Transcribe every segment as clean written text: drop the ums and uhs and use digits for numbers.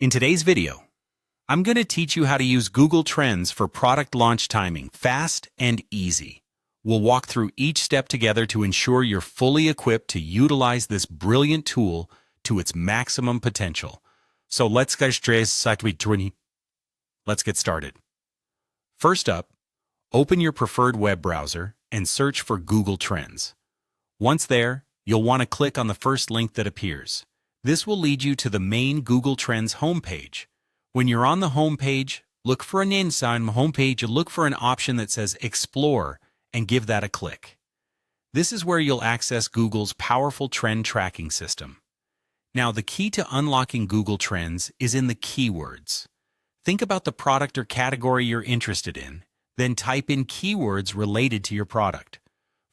In today's video, I'm going to teach you how to use Google Trends for product launch timing fast and easy. We'll walk through each step together to ensure you're fully equipped to utilize this brilliant tool to its maximum potential. So let's get started. First up, open your preferred web browser and search for Google Trends. Once there, you'll want to click on the first link that appears. This will lead you to the main Google Trends homepage. When you're on the homepage, look for an option that says Explore and give that a click. This is where you'll access Google's powerful trend tracking system. Now, the key to unlocking Google Trends is in the keywords. Think about the product or category you're interested in, then type in keywords related to your product.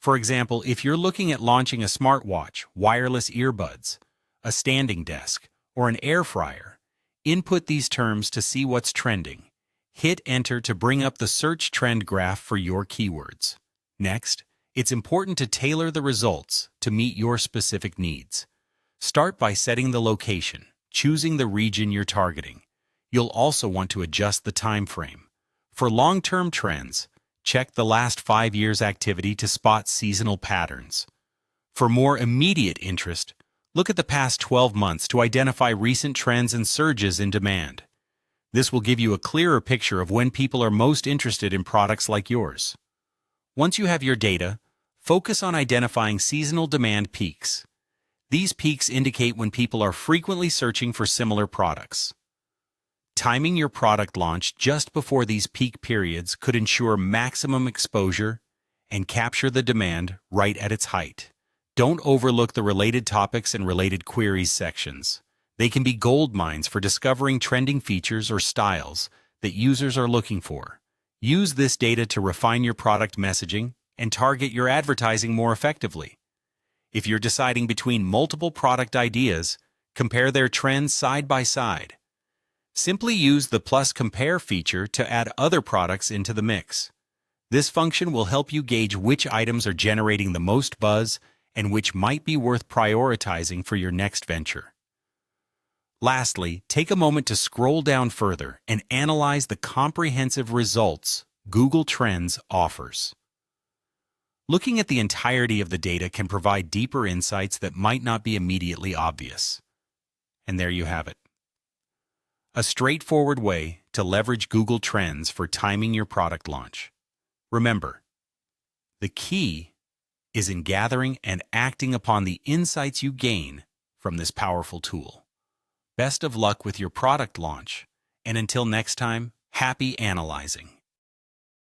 For example, if you're looking at launching a smartwatch, wireless earbuds, a standing desk, or an air fryer, input these terms to see what's trending. Hit Enter to bring up the search trend graph for your keywords. Next, it's important to tailor the results to meet your specific needs. Start by setting the location, choosing the region you're targeting. You'll also want to adjust the time frame. For long-term trends, check the last 5 years' activity to spot seasonal patterns. For more immediate interest, look at the past 12 months to identify recent trends and surges in demand. This will give you a clearer picture of when people are most interested in products like yours. Once you have your data, focus on identifying seasonal demand peaks. These peaks indicate when people are frequently searching for similar products. Timing your product launch just before these peak periods could ensure maximum exposure and capture the demand right at its height. Don't overlook the related topics and related queries sections. They can be gold mines for discovering trending features or styles that users are looking for. Use this data to refine your product messaging and target your advertising more effectively. If you're deciding between multiple product ideas, compare their trends side by side. Simply use the plus compare feature to add other products into the mix. This function will help you gauge which items are generating the most buzz and which might be worth prioritizing for your next venture. Lastly, take a moment to scroll down further and analyze the comprehensive results Google Trends offers. Looking at the entirety of the data can provide deeper insights that might not be immediately obvious. And there you have it. A straightforward way to leverage Google Trends for timing your product launch. Remember, the key is in gathering and acting upon the insights you gain from this powerful tool. Best of luck with your product launch, and until next time, happy analyzing.